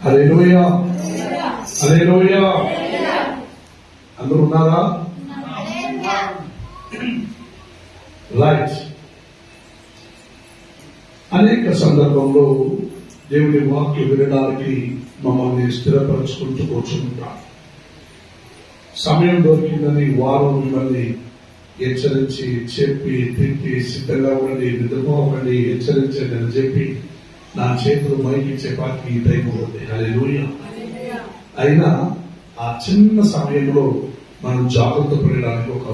హల్లెలూయా, హల్లెలూయా. అందరూ ఉన్నారా? రైట్. అనేక సందర్భంలో దేవుని వాక్యం వినడానికి మమ్మల్ని స్థిరపరచుకుంటూ కూర్చుంటాం. సమయం దొరికిందని వారు మిమ్మల్ని హెచ్చరించి చెప్పి తిట్టి సిద్ధంగా ఉండి నిద్రపోకండి హెచ్చరించండి అని చెప్పి నా చేతులు మైకిచ్చే పాటికి ఈ టైం ఉంది. హల్లెలూయా. అయినా ఆ చిన్న సమయంలో మనం జాగ్రత్త పడడానికి ఒక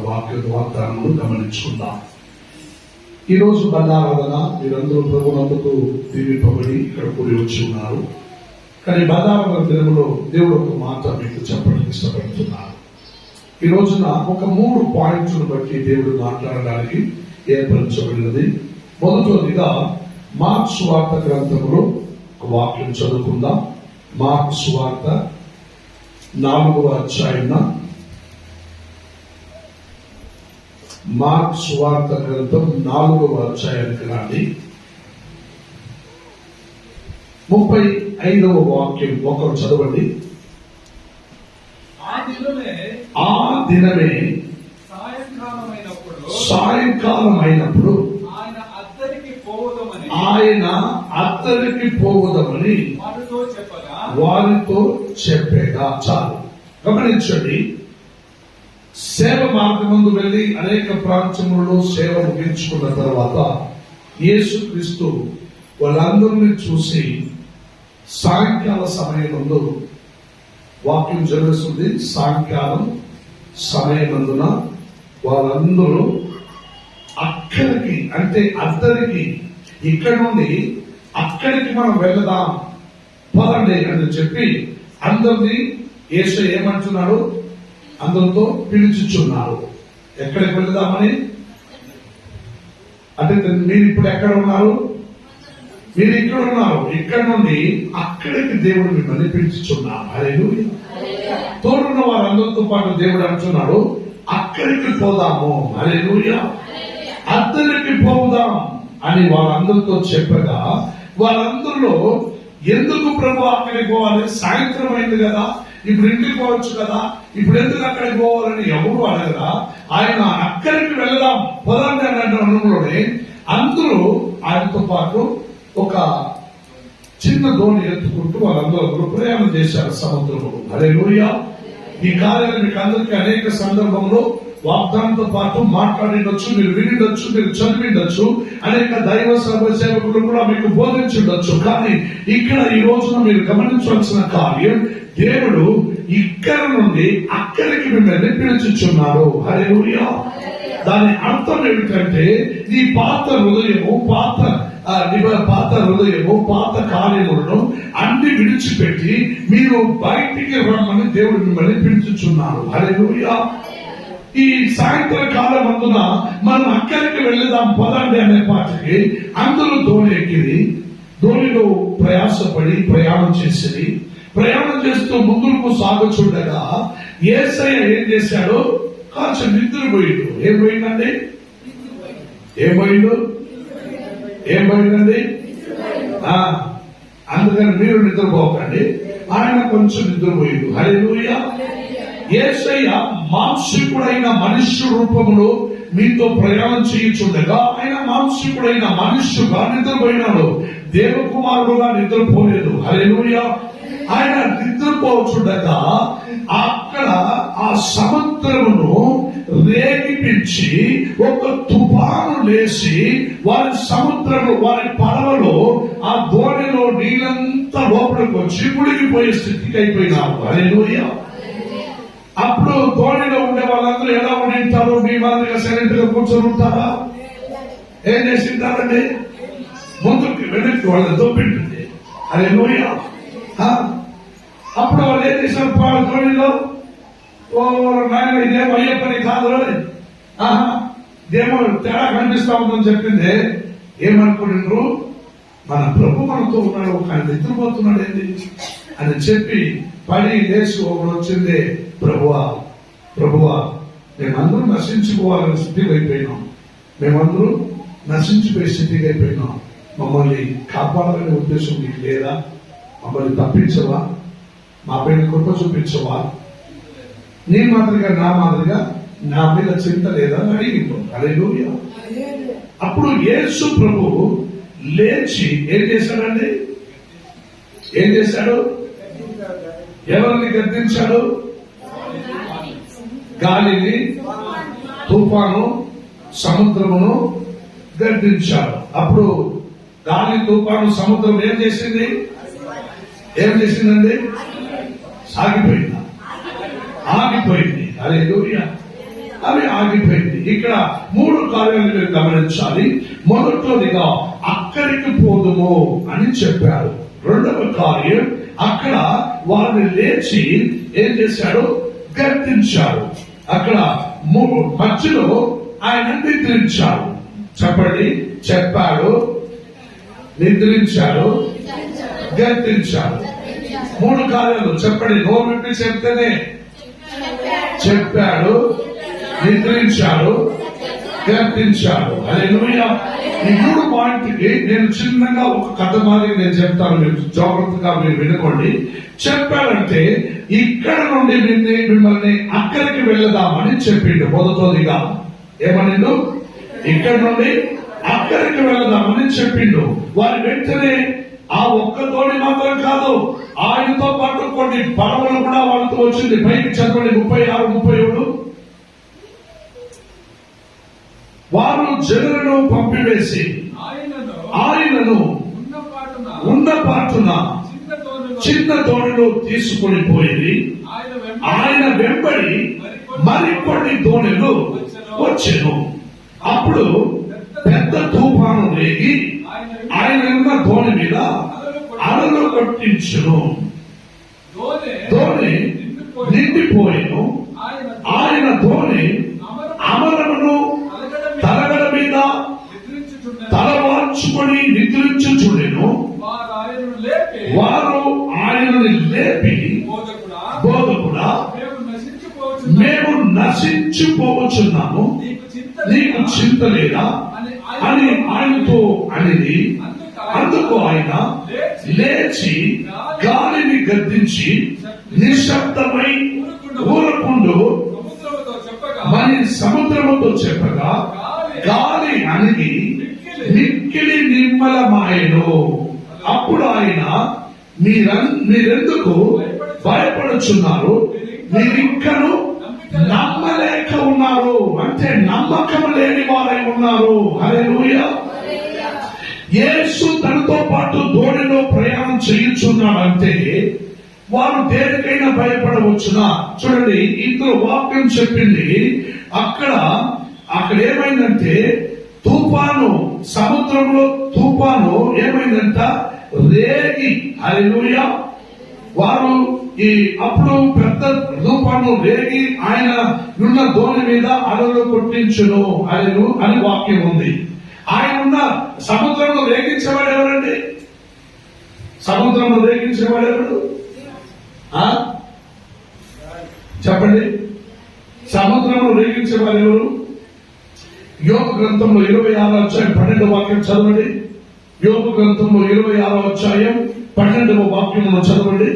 వాగ్దానం గమనించుకుందాం. ఈ రోజు బలారాధన మీరందరూ ప్రభునందుకు దీవింపబడి ఇక్కడ కూడి వచ్చి ఉన్నారు. కానీ బలారాధన దినములో దేవుడు ఒక మాట మీకు చెప్పడానికి ఇష్టపడుతున్నారు. ఈ రోజున ఒక 3 పాయింట్లను బట్టి దేవుడు మాట్లాడడానికి ఏర్పరచబడినది. మొదటిగా మార్కు సువార్త గ్రంథంలో ఒక వాక్యం చదువుకుందాం. మార్కు సువార్త 4వ అధ్యాయం. మార్కు సువార్త గ్రంథం 4వ అధ్యాయానికి రండి. 35వ వాక్యం ఒకరు చదవండి. ఆ దినమే సాయంకాలం అయినప్పుడు ఆయన అద్దరికి పోవదమని వారితో చెప్పేగా. చాలు గమనించండి. సేవ మార్గమందు వెళ్లి అనేక ప్రాంతములలో సేవ ముగించుకున్న తర్వాత యేసుక్రీస్తు వాళ్ళందరినీ చూసి సాయంకాల సమయమందు వాక్యం జరుగుతుంది. సాయంకాలం సమయమందున వాళ్ళందరూ అక్కడికి అంటే అద్దరికి ఇక్కడ నుండి అక్కడికి మనం వెళ్దాం పదండి అని చెప్పి అందరినీ యేసయ్య ఏమంటున్నాడు? అందరితో పిలుచుచున్నారు. ఎక్కడికి వెళ్దామని. అంటే మీరు ఇప్పుడు ఎక్కడ ఉన్నారు? మీరు ఇక్కడ ఉన్నారు. ఇక్కడ నుండి అక్కడికి దేవుడు మిమ్మల్ని పిలుచుచున్నారు. హల్లెలూయా. తోడున్న వారందరితో పాటు దేవుడు అంటున్నాడు అక్కడికి పోదాము. హల్లెలూయా. అద్దరికి పోదాం అని వాళ్ళందరితో చెప్పగా వాళ్ళందరిలో ఎందుకు ప్రభు అక్కడికి పోవాలి? సాయంత్రం అయింది కదా, ఇప్పుడు ఇంటికి పోవచ్చు కదా, ఇప్పుడు ఎందుకు అక్కడికి పోవాలని ఎవరు అడగరా. ఆయన అక్కడికి వెళ్దాం పొలండి అనే అన్నంలోనే అందరూ ఆయనతో పాటు ఒక చిన్న దోణి ఎత్తుకుంటూ వాళ్ళందరూ ప్రయాణం చేశారు సముద్రంలో. హల్లెలూయా. ఈ కార్యాలు మీకు అందరికీ అనేక సందర్భంలో వాగ్దానంతో పాటు మాట్లాడిండొచ్చు, మీరు వినిండొచ్చు, మీరు చదివిండొచ్చు, అనేక దైవ సేవకులు కూడా మీకు బోధించుండొచ్చు. కానీ ఇక్కడ ఈ రోజున మీరు గమనించవలసిన కార్యం దేవుడు ఇక్కడ నుండి అక్కడికి మిమ్మల్ని పిలుచుచున్నారు. హల్లెలూయా. దాని అర్థం ఏమిటంటే ఈ పాత హృదయము పాత కార్యములను అన్ని విడిచిపెట్టి మీరు బయటికి రమ్మని దేవుడు మిమ్మల్ని పిలుచుచున్నారు. హల్లెలూయా. ఈ సాయంత్ర కాలం అందున మనం అక్కడికి వెళ్దాం పదండి అనే పాటికి అందరూ దోణి ఎక్కిరి. దోణిలో ప్రయాసపడి ప్రయాణం చేసి ప్రయాణం చేస్తూ ముందుకు సాగుచుండగా యేసయ్య ఏం చేశాడు? కొంచెం నిద్రపోయిండు. ఏం పోయిందండి? అందుకని మీరు నిద్రపోకండి. ఆయన కొంచెం నిద్రపోయిండు. హల్లెలూయా. యేసయ్య మాంసికుడైన మనుష్య రూపంలో మీతో ప్రయాణం చేయుచుండగా ఆయన మాంసికుడైన మనుష్యుగా నిద్రపోయినాడు. దేవకుమారుడుగా నిద్రపోలేదు. హల్లెలూయా. ఆయన నిద్రపోచుండగా అక్కడ ఆ సముద్రమును రేగిపించి ఒక తుఫాను లేచి వారి సముద్రము వారి పడవలో ఆ దోణిలో నీళ్ళంతా లోపలికి వచ్చి మునిగిపోయే స్థితికి అయిపోయినారు. హల్లెలూయా. అప్పుడు దోణిలో ఉండే వాళ్ళందరూ ఎలా ఉంటారు? మీ మాదిరిగా సైలెంట్ గా కూర్చొని ఉంటారా? ఏం చేసింటారండి? ముందుకి వెనక్కి వాళ్ళని దొప్పింటుంది. హల్లెలూయా. అప్పుడు వాళ్ళు ఏం చేశారు? దోణిలో ఓ నాయన ఇదేమో అయ్యే పని కాదు, ఇదేమో తేడా కనిపిస్తా ఉందని చెప్పింది. ఏమనుకుంటారు? మన ప్రభు మనతో ఉన్నాడు, ఒక ఆయన నిద్రపోతున్నాడు ఏంటి అని చెప్పి పడి లేచి ఒకడు వచ్చింది. ప్రభువా మేమందరూ నశించుకోవాలని స్థితికి అయిపోయినాం. మేమందరూ నశించిపోయే స్థితికి అయిపోయినాం. మమ్మల్ని కాపాడాలనే ఉద్దేశం మీకు లేదా మమ్మల్ని తప్పించవా, మా పైన కృప చూపించవా, నీ మాదిరిగా నా మాదిరిగా నా మీద చింత లేదా అని అడిగిండు. హల్లెలూయా. అప్పుడు యేసు ప్రభు లేచి ఏం చేశాడండి? ఏం చేశాడు? ఎవరిని గద్దించాడు? గాలిని, తుఫాను, సముద్రమును గద్దించాడు. అప్పుడు గాలి, తుఫాను, సముద్రం ఏం చేసింది? ఏం చేసిందండి? ఆగిపోయిందా? ఆగిపోయింది. హల్లెలూయా. అవి ఆగిపోయింది. ఇక్కడ 3 కార్యాలు మీరు గమనించాలి. మొదటిగా అక్కడికి పోదుము అని చెప్పాడు. రెండవ కార్యం, అక్కడ వారిని లేచి ఏం చేశాడు? గద్దించాడు. అక్కడ మధ్యలో ఆయన నిద్రించాడు. చెప్పండి, చెప్పాడు, నిద్రించాడు, గద్దించాడు. 3 కార్యాలు చెప్పండి. నోరు విప్పి చెప్తేనే చెప్పాడు, నిద్రించాడు, గద్దించాడు. హల్లెలూయా. ఈ 3 పాయింట్కి నేను చిన్నగా ఒక కథ మాదిరి నేను చెప్తాను, మీరు జాగ్రత్తగా మీరు వినుకోండి. చెప్పాడంటే ఇక్కడ నుండి మిమ్మల్ని అక్కడికి వెళ్ళదామని చెప్పిండు. మొదటిగా ఏమనిండు? ఇక్కడ నుండి అక్కడికి వెళ్ళదామని చెప్పిండు. వారి వెంటనే ఆ ఒక్క తోడి మాత్రం కాదు, ఆయనతో పాటు కొన్ని పడవలు కూడా వాళ్ళతో వచ్చింది. పైకి చదవండి 36, 37. వారు జనులను పంపివేసి ఆయనను ఉన్న పాటున చిన్న తోడులో తీసుకుని పోయి ఆయన వెంబడి మరికొన్ని దోణులు వచ్చెను. అప్పుడు పెద్ద తుఫాను రేగి ఆయన ఉన్న దోణి మీద అలలు కొట్టించును. దోణి నిండిపోయిను. ఆయన దోణి అమరమును తలగడ మీద తలవార్చుకొని నిద్రించుచుండెను. వారు ఆయనని లేపి, బోధకుడా, మేము నశించిపోవచ్చున్నాము, నీకు చింత లేదా అని ఆయనతో అనేది. అందుకు ఆయన లేచి గాలిని గద్దించి నిశ్శబ్దమై ఊరకుండు మరి సముద్రముతో చెప్పగా గాలి అణిగి మిక్కిలి నిర్మలమాయెను. అప్పుడు ఆయన మీరెందుకు భయపడుచున్నారు? మీరింకను నమ్మలేక ఉన్నారు. అంటే నమ్మకం లేని వారై ఉన్నారు. హల్లెలూయా. యేసు తనతో పాటు దోణిలో ప్రయాణం చేయుచున్నాడంటే వారు దేనికైనా భయపడవచ్చునా? చూడండి, ఇందులో వాక్యం చెప్పింది. అక్కడ ఏమైందంటే తుఫాను, సముద్రంలో తుఫాను ఏమైందంట? రేగి. హల్లెలూయా. వారు అప్పుడు పెద్ద తుఫాను రేగి ఆయన ఉన్న దోణి మీద అలలు కొట్టించును అని వాక్యం ఉంది. ఆయన ఉన్న సముద్రంలో రేగించేవాడు ఎవరండి? సముద్రంలో రేగించేవాడు ఎవరు? చెప్పండి. సముద్రంలో రేగించేవారు ఎవరు? యోబు గ్రంథంలో 26వ అధ్యాయం 12వ వాక్యం చదవండి. యోబు గ్రంథంలో 26వ అధ్యాయం 12వ వాక్యం చదవండి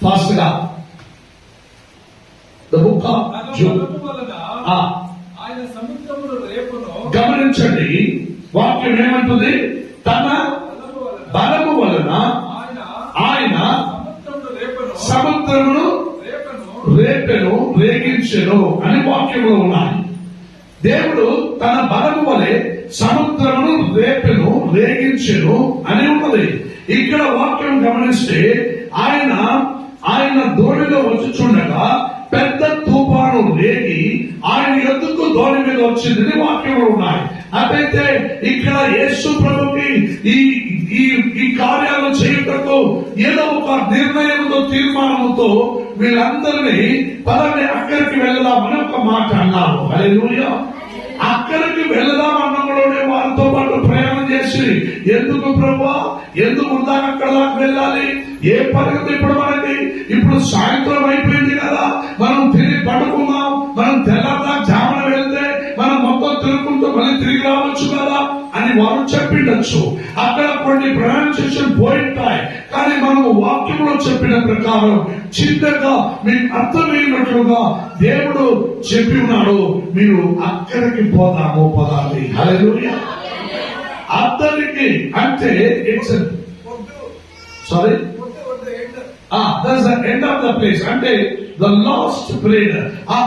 ఫాస్ట్ గా. The book of Job. గమనించండి, వాక్యం ఏమంటుంది? తన బలము వలన ఆయన సముద్రమును రేపెను, రేగించెను అని వాక్యంలో ఉన్నాయి. దేవుడు తన బలము వలె సముద్రమును రేపెను, రేగించెను అని ఉన్నది. ఇక్కడ వాక్యం గమనిస్తే ఆయన దోణిలో వచ్చుచుండగా పెద్ద తుఫాను రేగి ఆయన ఎందుకు దోణి మీద వచ్చిందని వాక్యంలో ఉన్నాయి. అదైతే ఇక్కడ యేసు ప్రభుకి ఈ కార్యాలు చేయుటకు ఏదో ఒక నిర్ణయంతో, తీర్మానంతో వీళ్ళందరినీ పదని అక్కడికి వెళ్దామని ఒక మాట అన్నారు. హల్లెలూయా. అక్కడికి వెళ్దామన్నలోనే వారితో పాటు ప్రయాణం చేసి, ఎందుకు ప్రభువా, ఎందుకు అక్కడ దాకా వెళ్ళాలి? ఏ పరిగెత్తి ఇప్పుడు సాయంత్రం అయిపోయింది కదా, మనం తిరిగి పడుకుందాం, మనం తెల్లదా జామున వెళ్తే మనం మొత్తం తిరుగుకుంటూ మళ్ళీ తిరిగి రావచ్చు కదా అని వారు చెప్పిండొచ్చు. అక్కడ కొన్ని ప్రొనౌన్సియేషన్ పోయింటాయి, కానీ మనము వాక్యంలో చెప్పిన ప్రకారం చిన్నగా మీకు అర్థమైనట్లుగా దేవుడు చెప్పి ఉన్నాడు, మీరు అక్కడికి పోదాము పదాలి. హల్లెలూయా. అద్దరికి అంటే it's sorry that's the end of the place, అంటే the last prayer. ఆ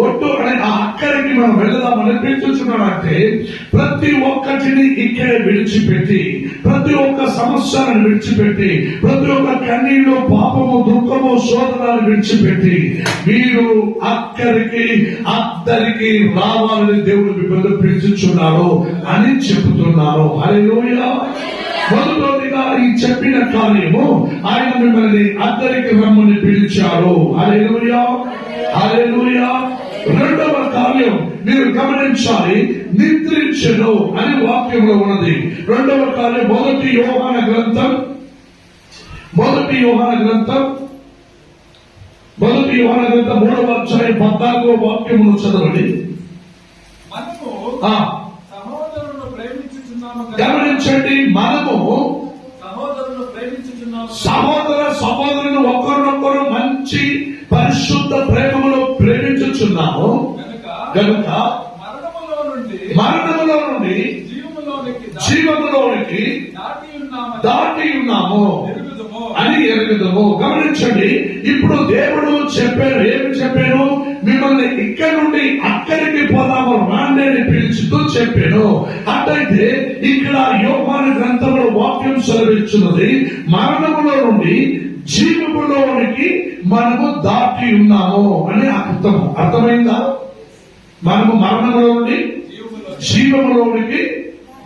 ఒట్టు అనే ఆ అక్కడికి మనం వెళ్దామని పిలుచున్నాడంటే ప్రతి ఒక్కటిని ఇక్కడే విడిచిపెట్టి, ప్రతి ఒక్క సమస్యలను విడిచిపెట్టి, ప్రతి ఒక్క కన్నీళ్ళు పాపము దుఃఖము శోధనను విడిచిపెట్టి మీరు అక్కడికి అద్దరికి రావాలని దేవుడు మిమ్మల్ని పిలుచుచున్నారు అని చెబుతున్నారు. హల్లెలూయా. మొదటిగా ఈ చెప్పిన కార్యము ఆయన మిమ్మల్ని అద్దరికి రమ్మని పిలిచారు. హల్లెలూయా, హల్లెలూయా. రెండవ కార్యం మీరు గమనించాలి, నిద్రించెను అని వాక్యంలో ఉన్నది. రెండవ కార్యం మొదటి యోహాన గ్రంథం 3వ అధ్యాయం 14వ వాక్యమును చదవండి. గమనించండి, మనము సహోదరులు ఒకరినొకరు మంచి పరిశుద్ధ ప్రేమలో ప్రేమించుచున్నాము గనుక మరణములో నుండి జీవములోనికి దాటి ఉన్నాము అని ఎరుగుదము. గమనించండి, ఇప్పుడు దేవుడు చెప్పారు, ఏమి చెప్పాను? మిమ్మల్ని ఇక్కడ నుండి అక్కడికి పోదాము రాండి అని పిలుచుతూ చెప్పాను. అట్లయితే ఇక్కడ యోహాను గ్రంథంలో వాక్యం సెలవిస్తున్నది, మరణములో నుండి జీవములోనికి మనము దాటి ఉన్నాము అని అర్థమైందా? మనము మరణములో నుండి జీవములోనికి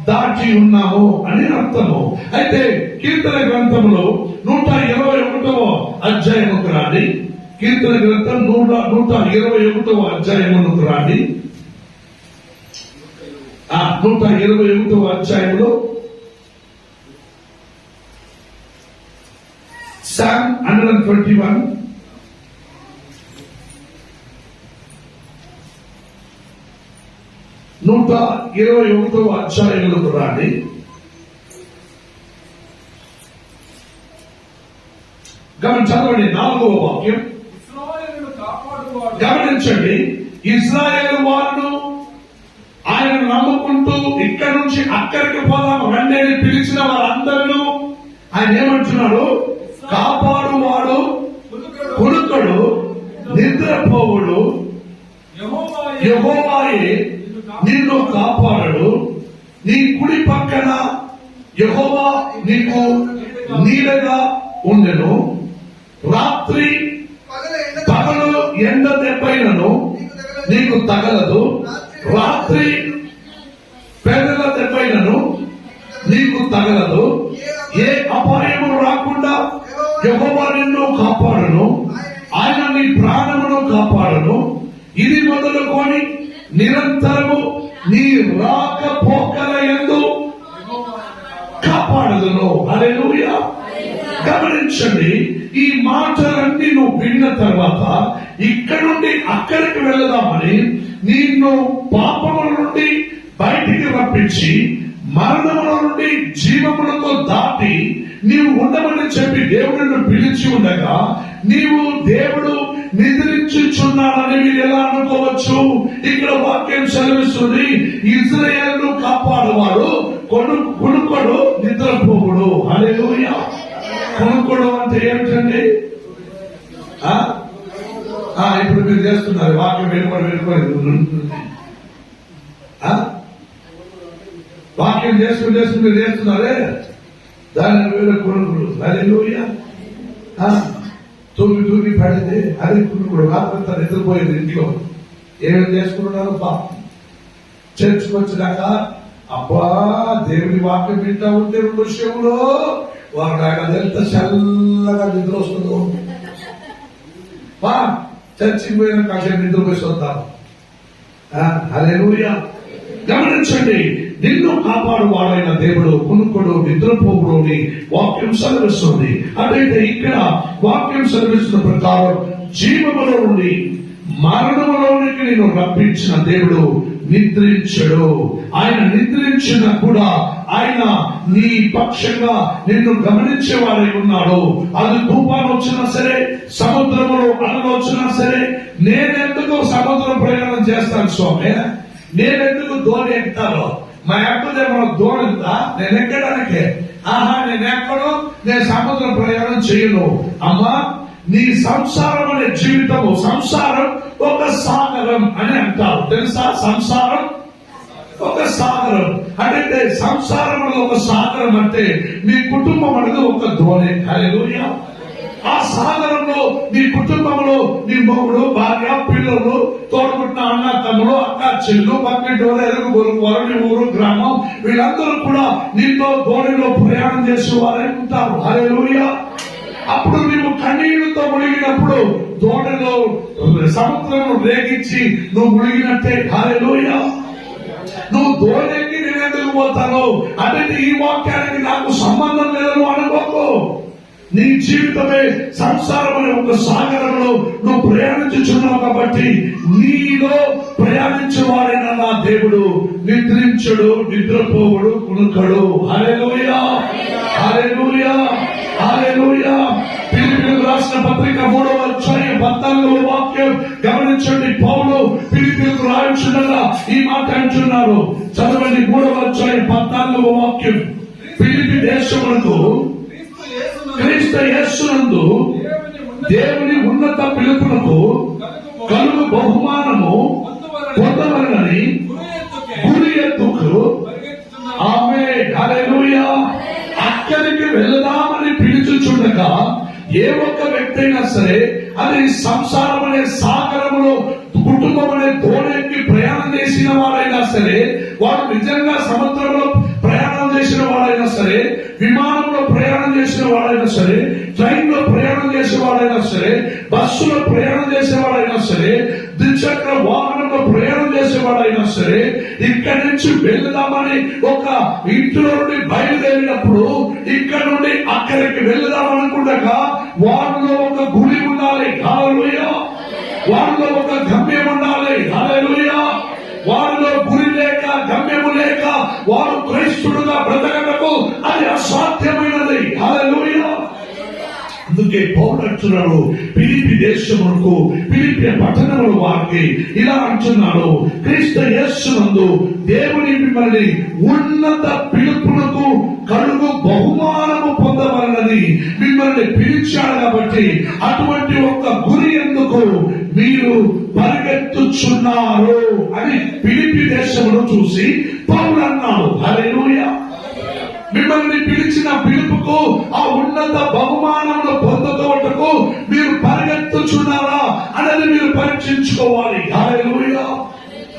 దాటి ఉన్నాము అని అర్థము. అయితే కీర్తన గ్రంథంలో 121వ అధ్యాయముకు రాండి. కీర్తన గ్రంథం 121వ అధ్యాయమునకు రాండి. 121వ అధ్యాయంలో Psalm 121 121వ అధ్యాయంలోకి రాండి. చదవండి 4వ వాక్యం. గమనించండి, ఇశ్రాయేలు వారు ఆయన నమ్ముకుంటూ ఇక్కడ నుంచి అక్కడికి పోదాం రండి అని పిలిచిన వారందరూ ఆయన ఏమంటున్నాడు? కాపాడువాడు కునుకడు నిద్రపోవుడు యెహోవాయే నిన్ను కాపాడడు. నీ కుడి పక్కన యెహోవా నీకు నీడగా ఉండెను. రాత్రి పగలు ఎండ దెబ్బైనను నీకు తగలదు. రాత్రి పెదల దెబ్బైనను నీకు తగలదు. ఏ అపాయము రాకుండా యెహోవా నిన్ను కాపాడును. ఆయన నీ ప్రాణమును కాపాడును. ఇది మొదలుకొని నిరంతరము నీ రాకపోకల యందు కాపాడుదును. హల్లెలూయా. గమనించండి, ఈ మాటలన్నీ నువ్వు విన్న తర్వాత ఇక్కడ నుండి అక్కడికి వెళదామని నిన్ను పాపముల నుండి బయటికి రప్పించి మరణముల నుండి జీవములతో దాటి నీవు ఉండమని చెప్పి దేవుడిని పిలిచి ఉండగా నీవు దేవుడు నిద్రించుచున్నాడని మీరు ఎలా అనుకోవచ్చు? ఇక్కడ వాక్యం సెలవిస్తుంది, ఇశ్రాయేలును కాపాడువాడు కునుకొడు నిద్రపోవుడు. హల్లెలూయా. కునుకొడు అంటే ఏమిటండి? ఇప్పుడు మీరు చేస్తున్నారు వాక్యం వెళ్ళిపోయి వాక్యం చేసుకుని మీరు చేస్తున్నారే దాని వేరే కునుకుడు. హల్లెలూయా. తూగి పడితే అది కునుకుడు. రాత్రంతా నిద్రపోయేది ఇంట్లో. ఏమేమి చేసుకుంటున్నారు? చర్చకు వచ్చినాక అబ్బా దేవుడి వాక్యం వింటా ఉంటే 2 విషయంలో వారు నాకు ఎంత చల్లగా నిద్ర వస్తుందో. చర్చికి పోయిన కాసేపు నిద్రపోయి వస్తాం. హల్లెలూయా. గమనించండి, నిన్ను కాపాడు వాడైన దేవుడు కునుకొడు నిద్రపోవుడు అని వాక్యం సెలవిస్తుంది. అదైతే ఇక్కడ వాక్యం సెలవిస్తున్న ప్రకారం జీవములో నుండి మరణములోనికి నేను రప్పించిన దేవుడు నిద్రించడు. ఆయన నిద్రించిన కూడా ఆయన నీ పక్షంగా నిన్ను గమనించేవాడై ఉన్నాడు. అది తుఫాను వచ్చినా సరే, సముద్రములో అలలు వచ్చినా సరే, నేనెందుకు సముద్ర ప్రయాణం చేస్తాను స్వామి, నేనెందుకు ధోని ఎక్కుతాను, మా అక్కదే మన ధోని ఉందా, నేను ఎక్కడానికే, నేను ఎక్కడో, నేను సముద్ర ప్రయాణం చేయను. అమ్మా, నీ సంసారం అనే జీవితము, సంసారం ఒక సాగరం అని అంటారు తెలుసా. సంసారం ఒక సాగరం అంటే, సంసారం అనేది ఒక సాగరం అంటే నీ కుటుంబం అనేది ఒక ధోని. హల్లెలూయా. ఆ సాగరంలో నీ కుటుంబంలో నీ మొగుడు, భార్య, పిల్లలు, తోడుకుంటున్న అన్న, తమ్ముడు, అక్క, చెల్లు, పక్కింటి వారు, ఎరుగు పొరుగు వారు, నీ ఊరు, గ్రామం, వీళ్ళందరూ కూడా నీతో ధోనిలో ప్రయాణం చేసే వారే ఉంటారు. హల్లెలూయా. అప్పుడు నీవు కన్నీళ్లతో మునిగినప్పుడు దోణిలో సముద్రం రేగించి నువ్వు మునిగినట్టే. హల్లెలూయా. నువ్వు దోణికి నేనెందుకు పోతాను అంటే ఈ వాక్యానికి నాకు సంబంధం లేదని అనుకోకు. నీ జీవితమే సంసారం అనే ఒక సాగరంలో నువ్వు ప్రయాణించుచున్నావు కాబట్టి నీలో ప్రయాణించేవాడైన నా దేవుడు నిద్రించడు, నిద్రపోవుడు, కునుకడు. హల్లెలూయా, హల్లెలూయా, హల్లెలూయా. ఫిలిప్పీయులకు రాసిన పత్రిక 3వ అధ్యాయం 14వ వాక్యం గమనించండి. పౌలు ఫిలిప్పీయులకు రాయించుండగా ఈ మాట అంటున్నారు. చదవండి. 3వ అధ్యాయం 14వ వాక్యం. ఫిలిప్పీ దేశములకు క్రీస్తు యేసునందు దేవుని ఉన్నత పిలుపునకు కలుగు బహుమానము పొందవలనని గురి ఎత్తుకు ఆమేన్. హల్లెలూయా. అక్కడికి వెళదామని పిలుచుచుండగా ఏ ఒక్క వ్యక్తి అయినా సరే అది సంసారం అనే సాగరంలో కుటుంబం అనే ధోనికి ప్రయాణం చేసిన వారైనా సరే, వాడు నిజంగా సముద్రంలో ప్రయాణం చేసిన వాడైనా సరే, విమానంలో ప్రయాణం చేసిన వాడైనా సరే, ట్రైన్ లో ప్రయాణం చేసేవాడైనా సరే, బస్సులో ప్రయాణం చేసేవాడైనా సరే, ద్విచక్ర వాహనంలో ప్రయాణం చేసేవాడైనా సరే, ఇక్కడి నుంచి వెళ్దామని ఒక ఇంట్లో నుండి బయలుదేరినప్పుడు ఇక్కడ నుండి అక్కడికి వెళ్దామనుకుండగా వారిలో ఒక గురి ఉండాలి. హల్లెలూయా. వారిలో ఒక గమ్యం ఉండాలి. హల్లెలూయా. వారిలో గురి లేక, గమ్యము లేక వారు క్రైస్తుడుగా బ్రతకటకు అది అసాధ్యమైనది. హల్లెలూయా. అందుకే పౌలు అంటున్నాడు ఫిలిప్పీ దేశమునకు, ఫిలిప్పీ పట్టణముల వారికి ఇలా అంటున్నాడు, క్రీస్తు యేసునందు దేవుని మిమ్మల్ని ఉన్నత పిలుపునకు కలుగు బహుమానము పొందవలనని మిమ్మల్ని పిలిచాడు కాబట్టి అటువంటి ఒక గురి ఎందుకు మీరు పరిగెత్తుచున్నారు అని ఫిలిప్పీ దేశమును చూసి పౌలు అన్నాడు. హల్లెలూయా. మిమ్మల్ని పిలిచిన పిలుపుకు ఆ ఉన్నత బహుమానములు పొందుకోవటకు మీరు పరిగెత్తుచున్నారా అనేది మీరు పరీక్షించుకోవాలి. హల్లెలూయా.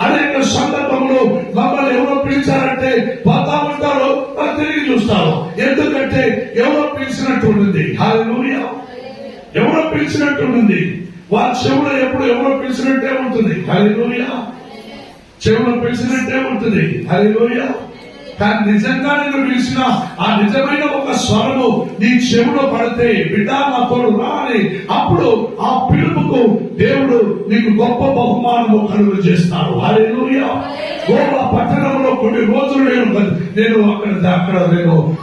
అనేక సందర్భంలో మమ్మల్ని ఎవరో పిలిచారంటే పోతా ఉంటారు, తిరిగి చూస్తారు. ఎందుకంటే ఎవరో పిలిచినట్టు ఉంటుంది. హల్లెలూయా. ఎవరో పిలిచినట్టు ఉంటుంది. వారి చెవులో ఎప్పుడు ఎవరో పిలిచినట్టే ఉంటుంది. హల్లెలూయా. చెవులో పిలిచినట్టే ఉంటుంది. హల్లెలూయా. కానీ నిజంగా నేను పిలిచిన ఆ నిజమైన ఒక స్వరము నీ చెవులో పడితే, బిడ్డ నా తోడు రా అని, అప్పుడు ఆ పిలుపుకు దేవుడు నీకు గొప్ప బహుమానము కలుగు చేస్తాడు. హల్లెలూయా. గోవా పట్టణంలో కొన్ని రోజులు నేను అక్కడ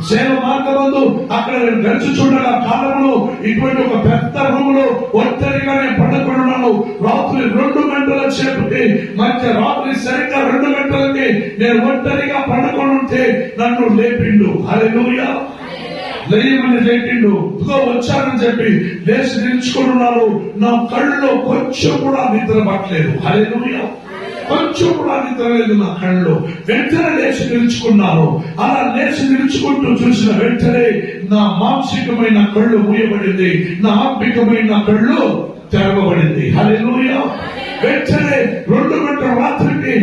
సేవ మార్గమందు అక్కడ నేను గడిచుచుండగా కాలంలో ఇటువంటి ఒక పెద్ద రూమ్ లో ఒంటరిగా నేను పడుకున్నాను. రాత్రి 2 గంటల సేపటి మధ్య రాత్రి సరిగ్గా 2 గంటలకి నేను ఒంటరిగా పడుకొని ఉంటే నన్ను లేపిండు. హల్లెలూయా. లేయమని లేపిండు. వచ్చానని చెప్పి లేచి నిలుచుకున్నాను. నా కళ్ళలో కొంచెం కూడా నిద్ర పట్టలేదు. హల్లెలూయా. కొంచెం కూడా నిద్ర లేదు నా కళ్ళలో. వెంటనే లేచి నిలుచుకున్నాను. అలా లేచి నిలుచుకుంటూ చూసిన వెంటనే నా మానసికమైన కళ్ళు మూయబడింది, నా ఆత్మికమైన కళ్ళు తెరవబడింది. హల్లెలూయా. వెంటనే 2 గంటల రాత్రికి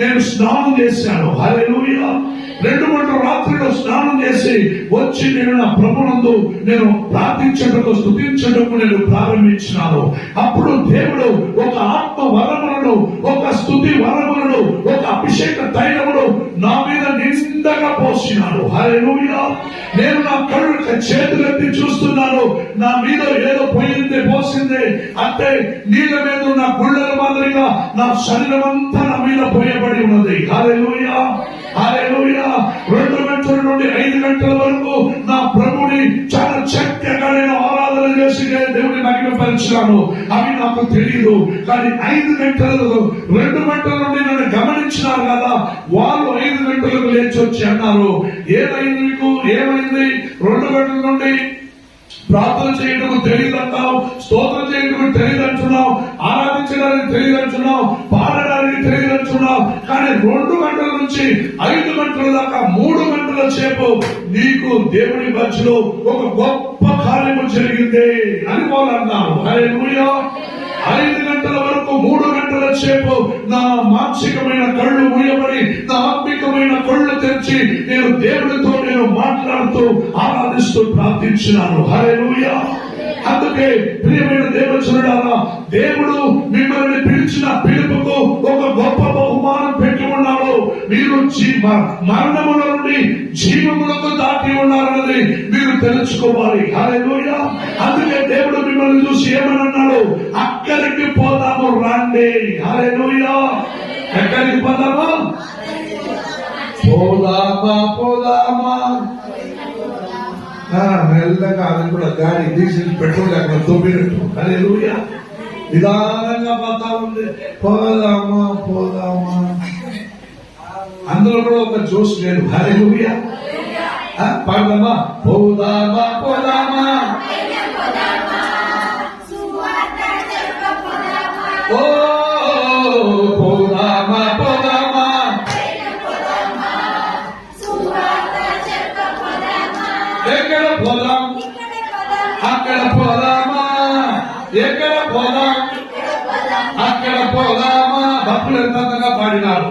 నేను స్నానం చేశాను. హల్లెలూయా. 2 గంటల రాత్రిలో స్నానం చేసి వచ్చి నేను నా ప్రభునందు నేను ప్రార్థించటకు, స్తుతించటకు నేను ప్రారంభించినాను. అప్పుడు దేవుడు ఒక ఆత్మ వరములను, ఒక స్తుతి వరములను, ఒక అభిషేక తైలమును నా మీద నిండగా పోసినాడు. హల్లెలూయా. నేను నా కళ్ళు చేతులెత్తి చూస్తున్నాను, నా మీద ఏదో పోసిందే అంటే నీళ్ళ మీద ఉన్న గుళ్ళల మాదిరిగా నా శరీరం అంతా నా మీద పోయబడి ఉన్నది. హల్లెలూయా, హల్లెలూయా. 2 గంటల నుండి 5 గంటల వరకు నా ప్రభుని చాలా చక్కగా నేను ఆరాధన చేసి దేవుని మహిమపరిచాను. అవి నాకు తెలియదు. కానీ 5 గంటలు 2 గంటల నుండి నన్ను గమనించినారు కదా, వాళ్ళు 5 గంటలకు లేచి వచ్చి అన్నారు, ఏమైంది మీకు, ఏమైంది? 2 గంటల నుండి ప్రార్థన చేయడం తెలియదు అంటావు, స్తోత్రం చేయడం తెలియదు అంటున్నావు, ఆరాధించడానికి తెలియదు అంటున్నావు, పాడడానికి తెలియదు అంటున్నావు. కానీ 2 గంటల నుంచి 5 గంటల దాకా 3 గంటల సేపు నీకు దేవుని మధ్యలో ఒక గొప్ప కార్యము జరిగింది అని వాళ్ళు అన్నారు. హల్లెలూయా. 5 గంటల వరకు 3 గంటల సేపు నా మానసికమైన కళ్ళు మూయబడి, నా ఆత్మికమైన కళ్ళు తెరిచి నేను దేవుడితో నేను మాట్లాడుతూ ఆరాధిస్తూ ప్రార్థించినాను. హల్లెలూయా. అందుకే ప్రియమైన దేవజనులారా, దేవుడు మిమ్మల్ని పిలిచిన పిలుపుకు ఒక గొప్ప బహుమానం పెట్టి ఉన్నాడు. మీరు మరణముల నుండి జీవములకు దాటి ఉన్నారన్నది మీరు తెలుసుకోవాలి. హల్లెలూయా. అందుకే దేవుడు మిమ్మల్ని చూసి ఏమని అన్నాడు? అక్కడికి పోదాము రండి. హల్లెలూయా. ఎక్కడికి పోదామా? పోదామా. మెల్లగా అది కూడా గాడి డీజిల్ పెట్రోల్ అక్కడ తోపినట్టు. హల్లెలూయా. నిదానంగా పోతా ఉంది. పోదామా. అందులో కూడా ఒక జోష్ లేదు. హల్లెలూయా. పాడదామా? పోదామా. ఓ పోదామా. ఎక్కడ పోదాం? అక్కడ పోదామా. ఎక్కడ పోదాం? అక్కడ పోదామా. భక్తులు ఎంతగా పాడినారు.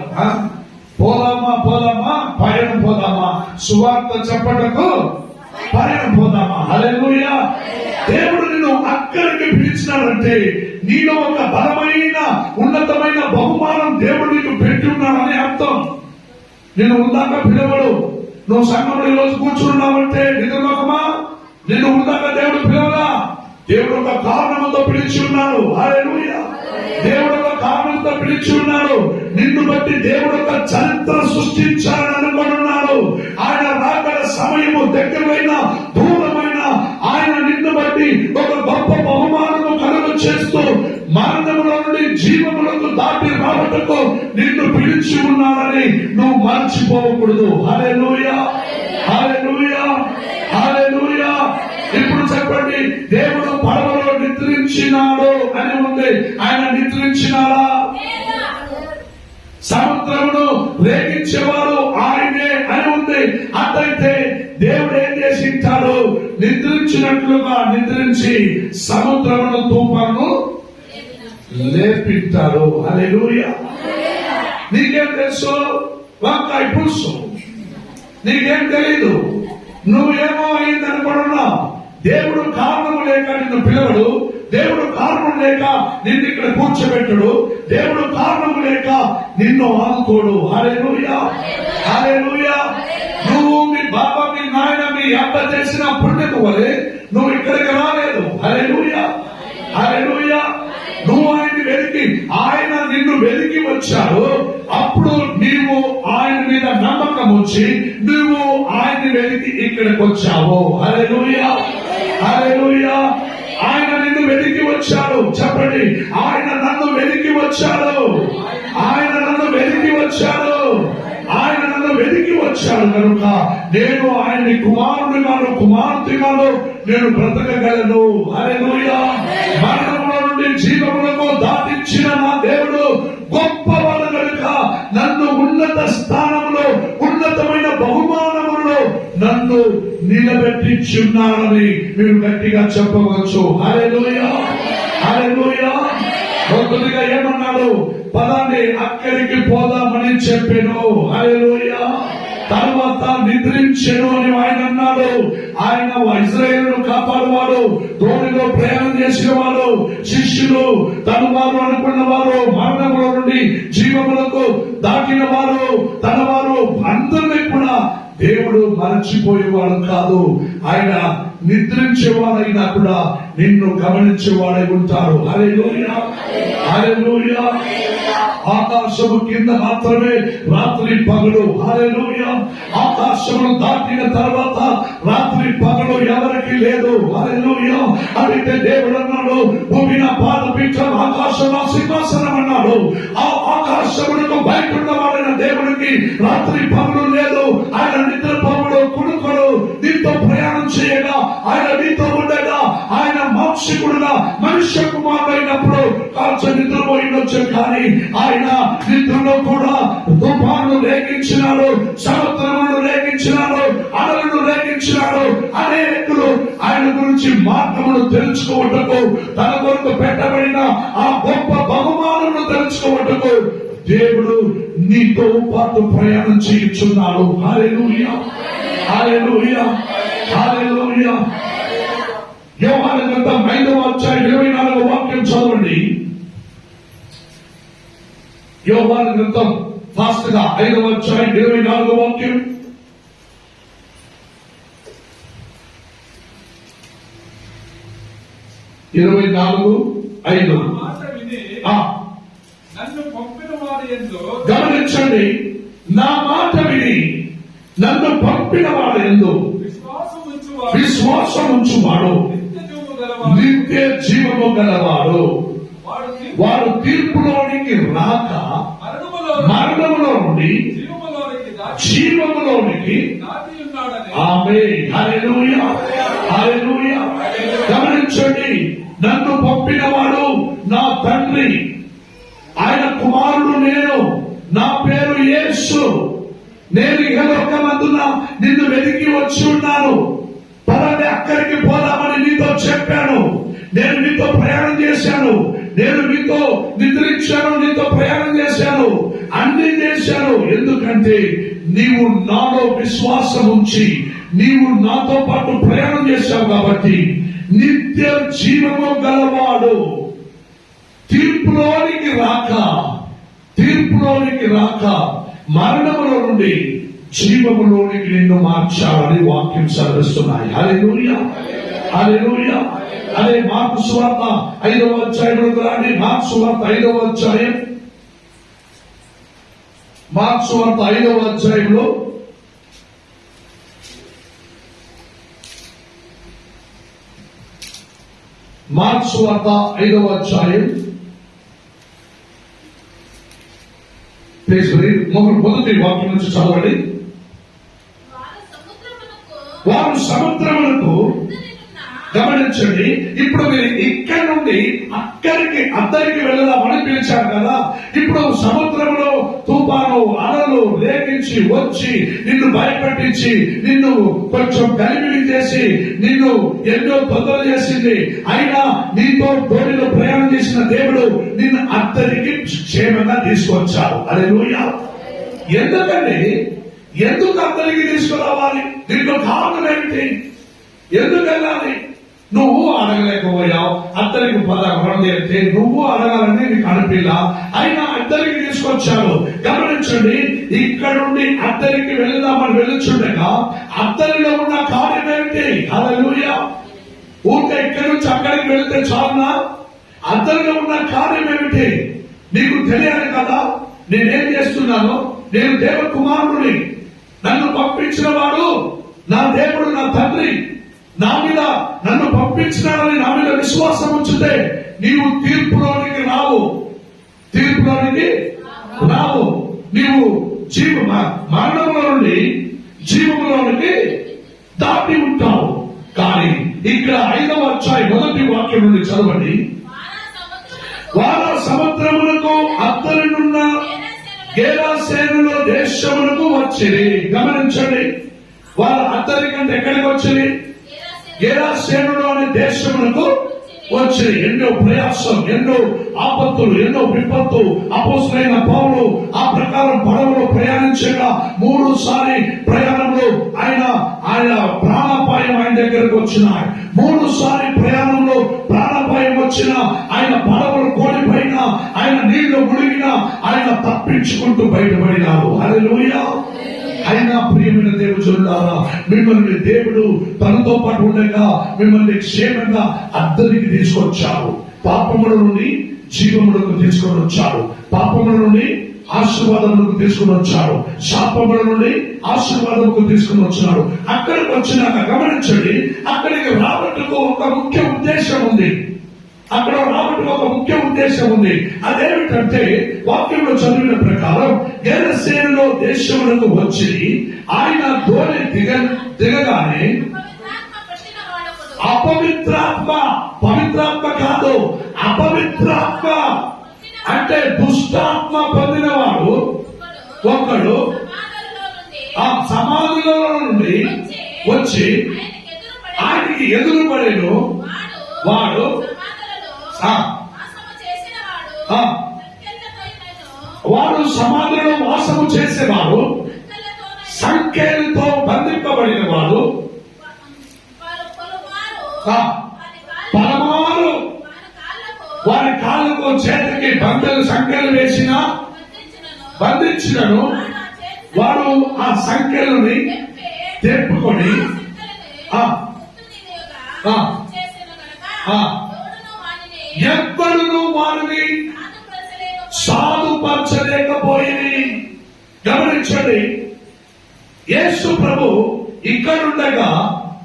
పోదామా పయనం పోదామా, సువార్త చెప్పటకు పయనం పోదామా. హల్లెలూయా. దేవుడు నిన్ను అక్కడికి పిలిచినాడంటే నీలో ఒక బలమైన ఉన్నతమైన బహుమానం దేవుడు నీకు పెట్టి ఉన్నాడని అర్థం. నిన్ను ఉందాక పిలవడు. నువ్వు సంఘంలో ఈ రోజు కూర్చున్నావంటే నిజమా? నిన్ను ఉందాక దేవుడు పిలవలా. దేవుడు ఒక కారణంతో పిలిచి ఉన్నాడు. హల్లెలూయా. దేవుడు ఒక కారణంతో పిలిచి ఉన్నాడు. నిన్ను బట్టి దేవుడు ఒక చరిత్ర సృష్టించాలని అనుకున్నాడు. ఆయన రాకడ సమయము దగ్గరైన దూరమైన ఆయన నిన్ను బట్టి ఒక గొప్ప బహుమానము కలుగు చేస్తూ మరణముల నుండి జీవములకు దాటి రావటకు నిన్ను పిలిచి ఉన్నాడని నువ్వు మర్చిపోకూడదు. హల్లెలూయా, హల్లెలూయా, హల్లెలూయా. ఇప్పుడు చెప్పండి, దేవుడు పడవలో నిద్రించినాడు అని ఉంది. ఆయన నిద్రించినాడా? సముద్రమును రేగించేవాడు ఆయనే అని ఉంది. అట్లయితే దేవుడు ఏం చేసి ఉంటాడు? నిద్రించినట్లుగా నిద్రించి సముద్రమును తుఫాను లేపింటాడు. హల్లెలూయా. నీకేం తెలుసు? వంకాయ పులుసు. నీకేం తెలీదు. నువ్వేమో అయింది అనుకుంటున్నావు. దేవుడు కారణము లేక నిన్ను పిలవడు. దేవుడు కారణం లేక నిన్ను ఇక్కడ కూర్చోబెట్టడు. దేవుడు కారణం లేక నిన్ను ఆదుకోడు. హల్లెలూయా, హల్లెలూయా. నువ్వు మీ బాబా, మీ నాయన, మీ అబ్బ చేసిన పుణ్యకు వలె నువ్వు ఇక్కడికి రాలేదు. హల్లెలూయా, హల్లెలూయా. నువ్వు ఆయన్ని వెతికి, ఆయన నిన్ను వెతికి వచ్చాడు. అప్పుడు నీవు ఆయన మీద నమ్మకం వచ్చి నువ్వు ఆయన్ని వెతికి ఇక్కడికి వచ్చావు. హల్లెలూయా, హల్లెలూయా. ఆయన నిన్ను వెతికి వచ్చాడు. చెప్పండి, ఆయన నన్ను వెతికి వచ్చాడు. ఆయన నన్ను వెతికి వచ్చాడు. ఆయన నన్ను వెతికి వచ్చాడు కనుక నేను ఆయన్ని కుమారుడిగాను కుమార్తెగాను నేను బ్రతకగలను. హల్లెలూయా. మరణంలో నుండి జీవములకు దాటించిన నా దేవుడు గొప్పవాడు కనుక నన్ను ఉన్నత స్థానంలో ఉన్నతమైన బహుమానములో నన్ను నిలబెట్టించున్నాడని మీరు గట్టిగా చెప్పవచ్చు. హల్లెలూయా, హల్లెలూయా. కొద్దిగా ఏమన్నాడు? పదాన్ని అక్కడికి పోదామని చెప్పాను. హల్లెలూయా. తర్వాత నిద్రించెను అని ఆయన అన్నాడు. ఆయన ఇశ్రాయేలును కాపాడువాడు, దోణిలో ప్రయాణం చేసిన వాడు, శిష్యులు తన వారు అనుకున్న వారు, మరణంలో నుండి జీవములకు దాటిన వారు, తన వారు అందరినీ కూడా దేవుడు మరచిపోయేవాడు కాదు. ఆయన నిద్రించేవాడైనా కూడా నిన్ను గమనించేవాడై ఉంటాడు. హల్లెలూయా, హల్లెలూయా. ఆకాశము కింద మాత్రమే రాత్రి పగలు. హల్లెలూయా. ఆకాశమును దాటిన తర్వాత రాత్రి పగలు ఎవరికి లేదు. హల్లెలూయా. అయితే దేవుడు అన్నాడు, భూమి నా పాదపీఠం, ఆకాశం నా సింహాసనం అన్నాడు. ఆ ఆకాశమునకు బయట ఉన్నవాడైన దేవుడికి రాత్రి పగలు లేదు. ఆయన నిద్రపోవడు, కుడుకోడు, నీతో ప్రయాణం చేయగా, ఆయన నీతో ఉండగా, ఆయన మాంసికుడుగా మనుష్య కుమారుడైనప్పుడు కాల్చ నిద్రపోయిండొచ్చు. కానీ ఆయన నిద్రలో కూడా తుఫాను రేగించినాడు, సముద్రమును రేగించినాడు, అలలను రేగించినాడు. అనేకులు ఆయన గురించి మార్గమును తెలుసుకోవటకు, తన కొరకు పెట్టబడిన ఆ గొప్ప బహుమానమును తెలుసుకోవటకు దేవుడు నీతో పాటు ప్రయాణం చేయుచున్నాడు. హల్లెలూయా, హల్లెలూయా, హల్లెలూయా. యోహాను గ్రంథం 5వ అధ్యాయం 24వ వాక్యం చదవండి. యోహాను గ్రంథం ఫాస్ట్ గా 5వ అధ్యాయం 24వ వాక్యం. గమనించండి, నా మాట విని నన్ను పంపిన వాడు యందు విశ్వాసం ఉంచువాడు నిత్య జీవము గలవాడు. వాడు తీర్పులోనికి రాక మరణములో నుండి జీవములోనికి. ఆమేన్, హల్లెలూయా, హల్లెలూయా. గమనించండి, నన్ను పంపినవాడు నా తండ్రి, ఆయన కుమారుడు నేను, నా పేరు యేసు. నేను ఇహలోకమందున నిన్ను వెతికి వచ్చి ఉన్నాను. పలాని అక్కడికి పోదామని నీతో చెప్పాను. నేను నీతో ప్రయాణం చేశాను, నేను నీతో నిద్రించాను, నీతో ప్రయాణం చేశాను, అన్ని చేశాను. ఎందుకంటే నీవు నాలో విశ్వాసం ఉంచి నీవు నాతో పాటు ప్రయాణం చేశావు కాబట్టి. నిత్య జీవము గలవాడు తీర్పులోనికి రాక మరణములో నుండి జీవములోనికి నిన్ను మార్చాలని వాక్యం సెలవిస్తున్నాయి. హల్లెలూయా, హల్లెలూయా. అదే మార్కు సువార్త 5వ అధ్యాయంలోకి రాని. మార్కు సువార్త 5వ అధ్యాయం, మార్కు సువార్త 5వ అధ్యాయంలో మార్కు సువార్త 5వ అధ్యాయం మొదటి వాక్యం నుంచి చదవండి. వారు సముద్రమునకు. గమనించండి, ఇప్పుడు మీరు ఇక్కడ నుండి అద్దరికి వెళ్దామని పిలిచారు కదా. ఇప్పుడు సముద్రంలో తుఫాను అలలు రేగించి వచ్చి నిన్ను భయపెట్టించి నిన్ను కొంచెం గలిబిలి చేసి నిన్ను ఎన్నో తొందరలు చేసింది. అయినా నీతో తోడిలో ప్రయాణం చేసిన దేవుడు నిన్ను అద్దరికి క్షేమంగా తీసుకొచ్చారు. హల్లెలూయా. ఎందుకండి, ఎందుకు అద్దరికి తీసుకురావాలి? దీంట్లో కారణం ఏమిటి? ఎందుకు వెళ్ళాలి? నువ్వు అడగలేకపోయావు, అద్దరికి పదకొండు చెప్తే నువ్వు అడగాలని నీకు అనిపిలా, అయినా అద్దరికి తీసుకొచ్చారు. గమనించండి, ఇక్కడ నుండి అద్దరికి వెళ్దామని వెళ్ళుచుండగా అద్దరిలో ఉన్న కార్యం ఏమిటి? హల్లెలూయా. ఊరికే ఇక్కడి నుంచి అక్కడికి వెళ్తే చాలునా? అద్దరిలో ఉన్న కార్యం ఏమిటి నీకు తెలియాలి కదా. నేనేం చేస్తున్నాను? నేను దేవ కుమారుడిని, నన్ను పంపించిన వాడు నా దేవుడు, నా తండ్రి. నా మీద నన్ను పంపించినాడని నా మీద విశ్వాసం ఉంచితే నీవు తీర్పులోనికి రావు. నీవు మరణంలో నుండి జీవములోనికి దాటి ఉంటావు. కానీ ఇక్కడ 5వ అధ్యాయం మొదటి వాక్యం నుండి చదవండి. వారు సముద్రమునకు అద్దరినున్న గేరాసేనులో దేశమునకు వచ్చిరి. గమనించండి, వారు అద్దరి కంటే ఎక్కడికి వచ్చిరి? గేరాసేనులో అనే దేశమునకు వచ్చి ఎన్నో ప్రయాసం, ఎన్నో ఆపత్తులు, ఎన్నో విపత్తు. అపోస్తలుడైన పౌలు ఆ ప్రకారం పడవలో ప్రయాణించగా 3 సారి ప్రయాణంలో ఆయన ప్రాణాపాయం ఆయన దగ్గరకు వచ్చినాయి. 3 సారి ప్రయాణంలో ప్రాణాపాయం వచ్చిన ఆయన పడవలు కోల్పోయిన, ఆయన నీళ్లు మునిగిన ఆయన తప్పించుకుంటూ బయటపడినారు. హల్లెలూయా. అయినా ప్రియమైన దేవుడులారా, మిమ్మల్ని దేవుడు తనతో పాటు ఉండగా మిమ్మల్ని క్షేమంగా అద్దరికి తీసుకొచ్చాడు. పాపముల నుండి జీవములకు తీసుకొని వచ్చాడు. పాపముల నుండి ఆశీర్వాదములకు తీసుకుని వచ్చాడు. శాపముల నుండి ఆశీర్వాదములకు తీసుకుని వచ్చినాడు. అక్కడికి వచ్చినాక గమనించండి, అక్కడికి రావటకు ఒక ముఖ్య ఉద్దేశం ఉంది. అక్కడ రావటం ఒక ముఖ్య ఉద్దేశం ఉంది. అదేమిటంటే వాక్యంలో చదివిన ప్రకారం గెరసేనులో దేశములకు వచ్చి ఆయన ధోని దిగగానే అపవిత్రాత్మ, పవిత్రాత్మ కాదు, అపవిత్రాత్మ అంటే దుష్టాత్మ పొందినవాడు ఒకడు ఆ సమాధిలో నుండి వచ్చి ఆయనకి ఎదురుపడేను. వాడు వాడు సమాధిలో వాసము చేసేవాడు, సంఖ్యలతో బంధింపబడిన వాడు, పరమారు వారి కాళ్ళకు చేతికి బంధలు సంఖ్యలు వేసిన బంధించినను వాడు ఆ సంఖ్యలని తెప్పుకొని ఎవ్వరును వారిని సాధుపరచలేకపోయింది. గమనించండి, యేసు ప్రభు ఇక్కడుండగా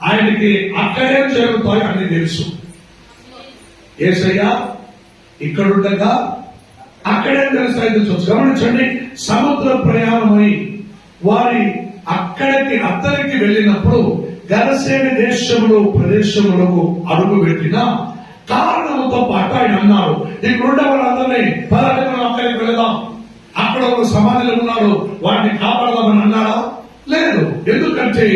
ఆయనకి అక్కడేం జరుగుతాయి అని తెలుసు. యేసయ్య ఇక్కడుండగా అక్కడేం తెలుస్తాయి తెలుసు. గమనించండి, సముద్ర ప్రయాణమై వారి అద్దరికి వెళ్ళినప్పుడు గెరసేను దేశములు ప్రదేశములకు అడుగు పెట్టిన కారణంతో పాటు ఆయన అన్నారు, ఇక్కడుండే వాళ్ళందరినీ పర్యాటకులు అక్కడికి వెళదాం, అక్కడ ఒక సమాధిలో ఉన్నాడు, వాడిని కాపాడదామని అన్నాడా? లేదు. ఎందుకంటే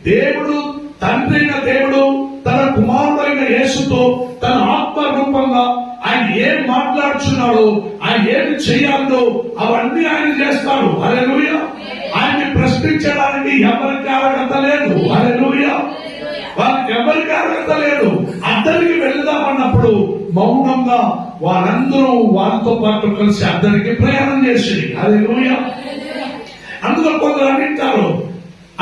దేవుడు, తండ్రి అయిన దేవుడు తన కుమారుడైన యేసుతో తన ఆత్మ రూపంగా ఆయన ఏం మాట్లాడుచున్నాడో, ఆయన ఏమి చేయాలో అవన్నీ ఆయన చేస్తాడు. హల్లెలూయా. ఆయన్ని ప్రశ్నించడానికి ఎవరికి అర్హత లేదు. హల్లెలూయా. వాళ్ళకి ఎవరికి అర్హత లేదు. అద్దరికి వెళ్దామన్నప్పుడు మౌనంగా వారందరూ వారితో పాటు కలిసి అద్దరికి ప్రయాణం చేసి, హల్లెలూయా. అందులో కొందరు అంటారు,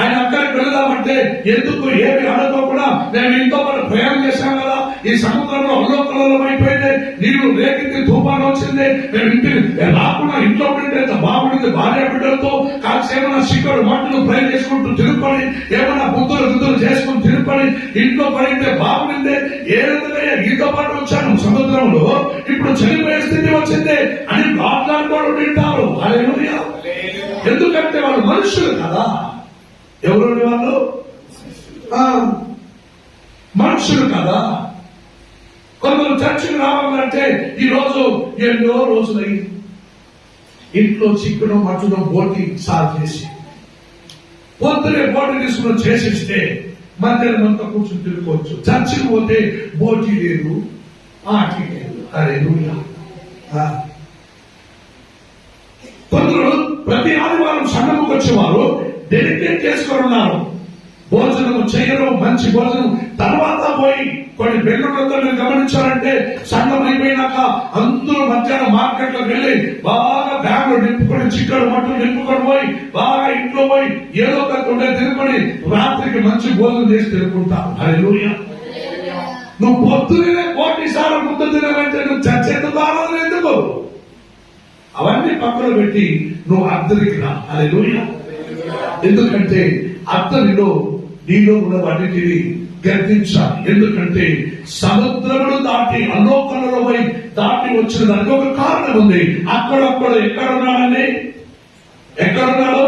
ఆయన అక్కడికి వెళ్దామంటే ఎందుకు ఏమి అడగకుండా మేము ఇంతో పాటు ప్రయాణం చేశాం కదా, ఈ సముద్రంలో అల్లోకల్లోలం అయిపోయింది, నీళ్లు రేకింది, తుఫాను వచ్చింది, మేము ఇంటిని రాకుండా ఇంట్లో ఉంటే ఎంత బాగుంటుంది, భార్య బిడ్డలతో కాల్సి ఏమైనా చిక్కడు మట్టులు ఫ్రై చేసుకుంటూ తిరుక్కొని, ఏమైనా బుద్ధులు చేసుకుని తిరుక్కొని ఇంట్లో పడితే బాగుంది, ఏ విధంగా ఈతో పాటు వచ్చాను సముద్రంలో, ఇప్పుడు చనిపోయే స్థితి వచ్చింది అని మాట్లాడుకోవడం వింటారు. హల్లెలూయా. ఎందుకంటే వాళ్ళు మనుషులు కదా. ఎవరు వాళ్ళు? మనుషులు కదా. కొందరు చర్చకు రావాలంటే ఈ రోజు ఎన్నో రోజులై ఇంట్లో చిక్కును మట్టును బోటి సార్ చేసి పొద్దునే బోటి తీసుకుని చేసిస్తే మధ్యాహ్నం అంతా కూర్చొని తిరుగుకోవచ్చు. చర్చకు పోతే బోటి లేదు, ఆటి లేదు. హల్లెలూయా. కొందరు ప్రతి ఆదివారం సంఘముకు వచ్చేవారు డెడికేట్ చేసుకొని ఉన్నారు. భోజనం చేయరు, మంచి భోజనం. తర్వాత పోయి కొన్ని బెంగళూరుతో మీరు గమనించారంటే సంఘం అయిపోయినాక అందరూ మధ్యాహ్నం మార్కెట్ లోకి వెళ్ళి బాగా బ్యాగులు నింపుకొని, చిక్కడు మట్టులు నింపుకొని పోయి బాగా ఇంట్లో పోయి ఏదో ఒక ఉండే తినుకొని రాత్రికి మంచి భోజనం చేసి తినుకుంటారు. హల్లెలూయా. నువ్వు పొద్దునే కోటిసార్లు ముద్ద తినవంటే నువ్వు చచ్చేందుకు ఆరాధన ఎందుకు? అవన్నీ పక్కన పెట్టి నువ్వు అద్దరికి రా. హల్లెలూయా. ఎందుకంటే అద్దరిలో నీలో ఉన్న వాటిని గర్తించాలి. ఎందుకంటే సముద్రమును దాటి అలోకలలో దాటి వచ్చిన దానికి ఒక కారణం ఉంది. అక్కడక్కడ ఎక్కడున్నాడని, ఎక్కడున్నాడు?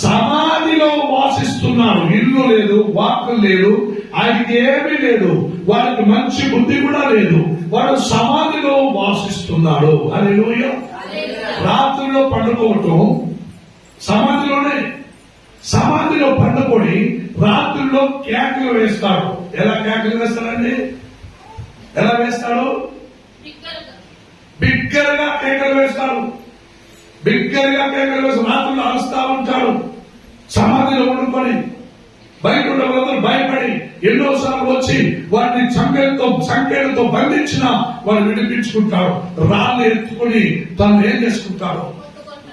సమాధిలో వాసిస్తున్నాడు. ఇల్లు లేదు, వాక్యం లేదు, ఆయనకి ఏమీ లేదు, వారికి మంచి బుద్ధి కూడా లేదు. వాడు సమాధిలో వాసిస్తున్నాడు. హల్లెలూయా. రాత్రిలో పండుకోవటం సమాధిలో పండుకొని రాత్రుల్లో కేకలు వేస్తాడు. ఎలా కేకలు వేస్తాడండి? ఎలా వేస్తాడు? బిగ్గరగా కేకలు వేస్తాడు. బిగ్గరగా కేకలు వేసి రాత్రులు అరుస్తా ఉంటాడు. సమాధిలో ఉండుకొని బయట ఉన్న వాళ్ళందరూ భయపడి ఎన్నోసార్లు వచ్చి వారిని సంఖ్యలతో బంధించిన వాళ్ళు విడిపించుకుంటాడు. రాళ్ళు ఎత్తుకుని తను ఏం చేసుకుంటాడు?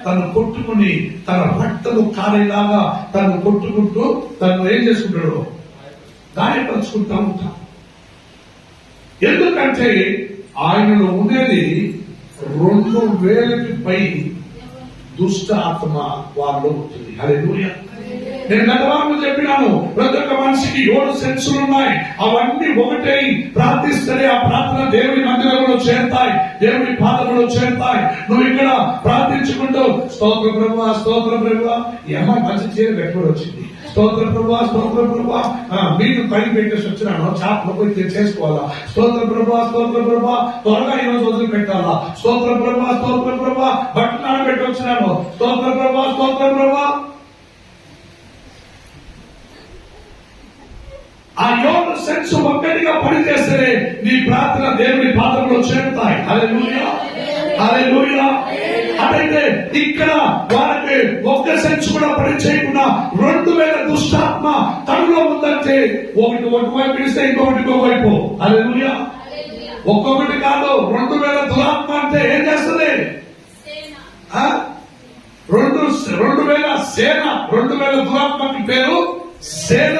తను కొట్టుకుని తన రక్తము కారేలాగా తను కొట్టుకుంటూ తను ఏం చేసుకుంటాడు? గాయపరుచుకుంటా ఉంటాడు. ఎందుకంటే ఆయనలో ఉండేది 2000కి పై దుష్ట ఆత్మ వారిలో ఉంటుంది. హల్లెలూయా. నేను గత వారం చెప్పినాను, ప్రతి ఒక్క మనిషికి 7 సెన్సులు ఉన్నాయి. అవన్నీ ఒకటే ప్రార్థిస్తే ఆ ప్రార్థన దేవుని మందిరంలో చేరుతాయి, దేవుని పాదములో చేరుతాయి. నువ్వు ఇక్కడ ప్రార్థించుకుంటూ స్తోత్ర ప్రభువా, స్తోత్ర ప్రభువా, ఈ అమ్మాయి మంచి చీర కట్టుకొని వచ్చింది, స్తోత్ర ప్రభువా, స్తోత్ర ప్రభువా, మీకు పైన పెట్టేసి వచ్చినాను, చాట్లో పోయి చేసుకోవాలా, స్తోత్ర ప్రభువా, స్తోత్ర ప్రభువా, త్వరగా ఈరోజు వదిలి పెట్టాలా, స్తోత్ర ప్రభువా, స్తోత్ర ప్రభువా, బట్టలు నానబెట్టి వచ్చినాను, స్తోత్ర ప్రభువా, స్తోత్ర ప్రభువా. ఆ 7 సెన్స్ ఒక్కటిగా పనిచేస్తేనే నీ ప్రార్థన దేవుని పాత్రలో చేరుతాయి. హల్లెలూయా, హల్లెలూయా. అదైతే ఇక్కడ వాళ్ళకి ఒక్క సెన్స్ కూడా పని చేయకుండా 2000 దుష్టాత్మ తనలో ఉందంటే ఒకవైపు ఇస్తే ఇంకొకటి వైపు. హల్లెలూయా. ఒక్కొక్కటి కాదు, 2000 దురాత్మ అంటే ఏం చేస్తుంది? 2000 సేన. 2000 దురాత్మకి పేరు సేన.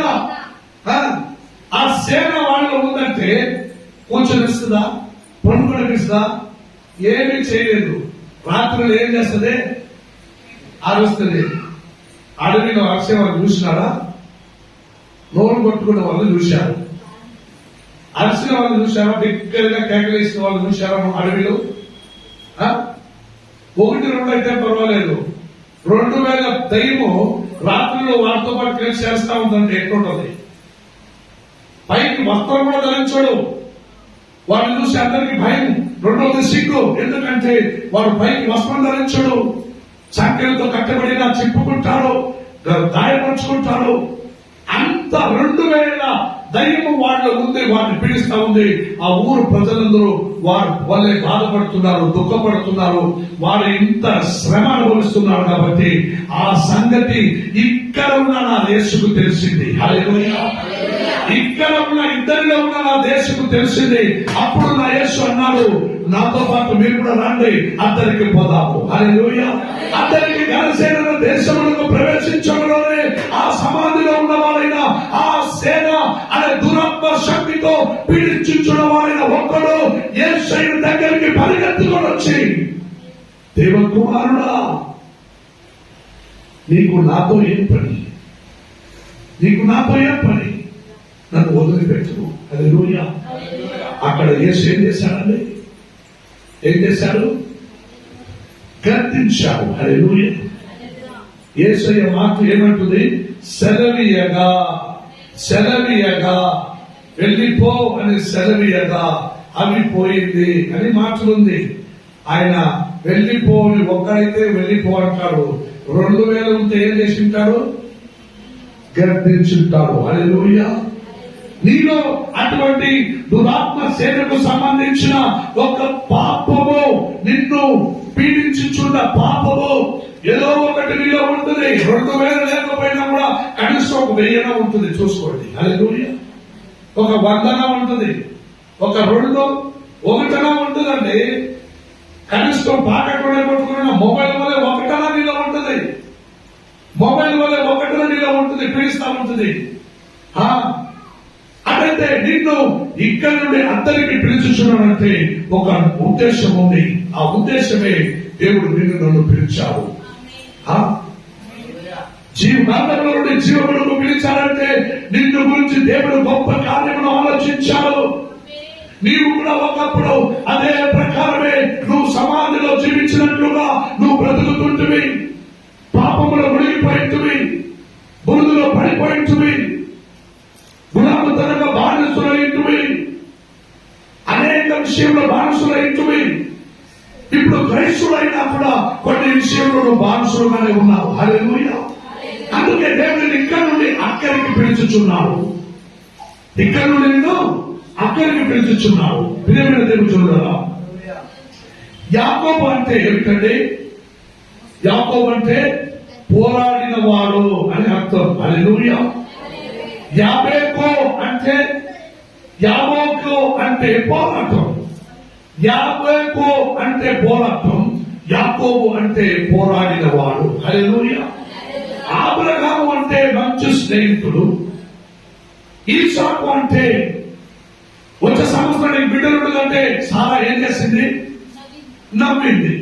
ఆ సేన వాళ్ళలో ఉందంటే కూర్చొనిస్తుందా, పండుగనిస్తుందా? ఏమీ చేయలేదు. రాత్రులు ఏం చేస్తుంది? అరుస్తుంది. అడవిలో అరిసే వాళ్ళు చూసినారా? నోరు కొట్టుకున్న వాళ్ళు చూశారు. అరిసిన వాళ్ళు చూశారా? బిగ్గరగా కేకలేసిన వాళ్ళు చూశారా? అడవిలో 1-2 అయితే పర్వాలేదు. 2000 దయ్యము రాత్రుల్లో వారితో పాటు కలిసి చేస్తా ఉందంటే ఎట్లుంటుంది? పైకి వస్త్రం కూడా ధరించాడు. వాడిని చూసి అందరికి భయం. రెండవది సిగ్గు. ఎందుకంటే వాడు పైకి వస్త్రం ధరించాడు, సంఖ్యలతో కట్టబడినా చెప్పుకుంటాడు, గాయపరుచుకుంటాడు. అంత 2000 దయ్యము వాళ్ళ ఉంది, వారిని పీడిస్తా ఉంది. ఆ ఊరు ప్రజలందరూ వారు వాళ్ళే బాధపడుతున్నారు, దుఃఖపడుతున్నారు. వారు ఇంత శ్రమ అనుభవిస్తున్నారు. కాబట్టి ఆ సంగతి ఇక్కడ ఉన్న నా యేసుకు తెలిసింది. హల్లెలూయా. ఇక్కడ ఉన్న ఇద్దరిలో ఉన్న నా యేసుకు తెలిసింది. అప్పుడు నా యేసు అన్నాడు, నాతో పాటు మీరు కూడా రండి, అద్దరికి పోదాము. హల్లెలూయా. అద్దరికి ఘనసేన దేశములకు ప్రవేశించడంలోనే ఆ సమాధిలో ఉన్న వాళ్ళైన ఆ సేన అనే దురాత్మ శక్తితో పీడించున్న వారైన ఒక్కడు యేసయ్య దగ్గరికి పరిగెత్తుకొని వచ్చి, దేవకుమారుడా, నీకు నాతో ఏం పని? నీకు నాతో ఏం పని? నన్ను వదిలిపెట్టు. హల్లెలూయా. అక్కడ యేసు ఏం చేశాడండి? ఏం చేశాడు? గర్తించాడు. హల్లెలూయా. యేసయ్య మాట ఏమంటుంది? సెలవీయగా, సెలవీయగా, వెళ్ళిపో అని సెలవీయగా అవి పోయింది అని మాటలుంది. ఆయన వెళ్ళిపో అని ఒక్కడైతే వెళ్ళిపో అంటాడు. 2000 ఉంటే ఏం చేసి ఉంటాడు? గర్తించుంటాడు. హల్లెలూయా. నీలో అటువంటి దురాత్మ సేనకు సంబంధించిన ఒక పాపము, నిన్ను పీడించుచున్న పాపము ఏదో ఒకటి నీలో ఉంటుంది. 2000 లేకపోయినా కూడా కనీసం ఒక 1000 ఉంటుంది. చూసుకోండి. హల్లెలూయా. ఒక 100 ఉంటుంది, ఒక 2 1 ఉంటుందండి. కనీసం పాకకుండా కొట్టుకున్న మొబైల్ వల్ల 1 నీలో ఉంటుంది. మొబైల్ వల్ల 1 నీలో ఉంటుంది, పీడిస్తా ఉంటుంది. అదైతే నిన్ను ఇక్కడి నుండి అందరికి పిలుచుచున్నాడంటే ఒక ఉద్దేశం ఉంది. ఆ ఉద్దేశమే దేవుడు నిన్ను నన్ను పిలిచాడు. జీవనాంతంలో నుండి జీవములకు పిలిచాడంటే నిన్ను గురించి దేవుడు గొప్ప కార్యమును ఆలోచించాడు. నీవు కూడా ఒకప్పుడు అదే ప్రకారమే నువ్వు సమాధిలో జీవించినట్లుగా నువ్వు బ్రతుకుతుంటివి, పాపములో మునిగిపోయింటివి, బురదలో పడిపోయింటివి, గులాముతనంగా బానిసులైంటివి, అనేక విషయంలో బానిసులైంటివి. ఇప్పుడు క్రైస్తులైనా కూడా కొన్ని విషయంలో నువ్వు బానిసులుగానే ఉన్నావు. హల్లెలూయా. అందుకే దేవుడిని ఇక్కడ నుండి అక్కడికి పిలుచుచున్నాడు. ఇక్కడ నుండి నిన్ను అక్కడికి పిలుచుచున్నావు. ప్రియమైన దేవుని చూడరా, యాకోబు అంటే ఏమిటండి? యాకోబు అంటే పోరాడిన వాడు అని అర్థం. హల్లెలూయా. యాబేకు అంటే, యాబోకు అంటే పోరాటం. యాబేకు అంటే పోరాటం, యాకోబు అంటే పోరాడిన వాడు. హల్లెలూయా. అబ్రహాము అంటే మంచి స్నేహితుడు. ఈసాకు అంటే వచ్చే సంవత్సరానికి బిడ్డలు అంటే సారా ఏం చేసింది? నవ్వింది.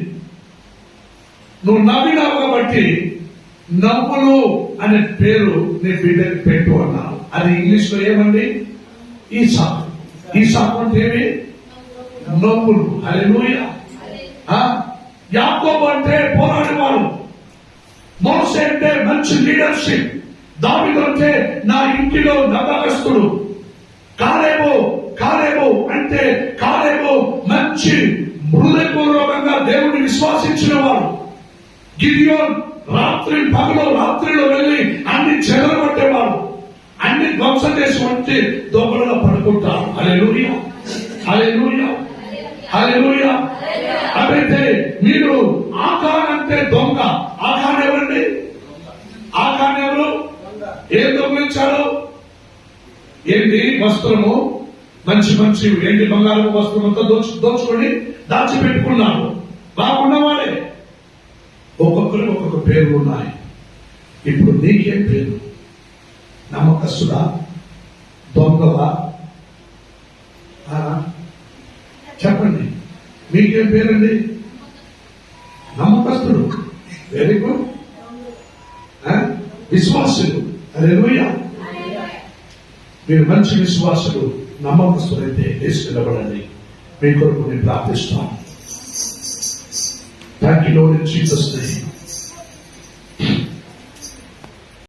నువ్వు నవ్వినావు కాబట్టి నవ్వులు అనే పేరు నీ బిడ్డకి పెట్టు అన్నావు. అది ఇంగ్లీష్ లో ఏమండి? ఈసాకు. ఈసాకు అంటే ఏమి? నవ్వులు. హల్లెలూయా. యాకోబు అంటే పోరాడేవాడు. మోసే అంటే మంచి లీడర్షిప్. దావీదు అంటే నా ఇంటిలో నమ్మకస్తుడు. కాలేబు అంటే మంచి హృదయపూర్వకంగా దేవుడిని విశ్వాసించిన వాడు. గిడియోన్ రాత్రిలో వెళ్ళి అన్ని చెదరగొట్టేవాడు. అన్ని ధ్వంసం చేసి వచ్చి దొంగలలో పడుకుంటారు. హల్లెలూయా. హల్లెలూయా. హల్లెలూయా. అదైతే మీరు ఆకాన్ అంటే దొంగ. ఆకాన్ ఎవరండి? ఆకాన్ ఎవరు? ఏం దొంగిలించాడు? ఏంటి? వస్త్రము, మంచి ఏంటి బంగారం వస్త్రం అంతా దోచుకొని దాచిపెట్టుకున్నాడు. బాగున్నవాడే. ఒక్కొక్కరు ఒక్కొక్క పేరు ఉన్నాయి. ఇప్పుడు నీకేం పేరు? నమ్మకస్తుడా? దొంగవా? చెప్పండి, మీకేం పేరండి? నమ్మకస్తుడు. Very good. విశ్వాసులు. హల్లెలూయా. మీరు మంచి విశ్వాసులు, నమ్మకస్తులైతే లేచి నిలబడండి. మీ కొరకు నేను ప్రార్థిస్తాను. Thank you Lord in Jesus name.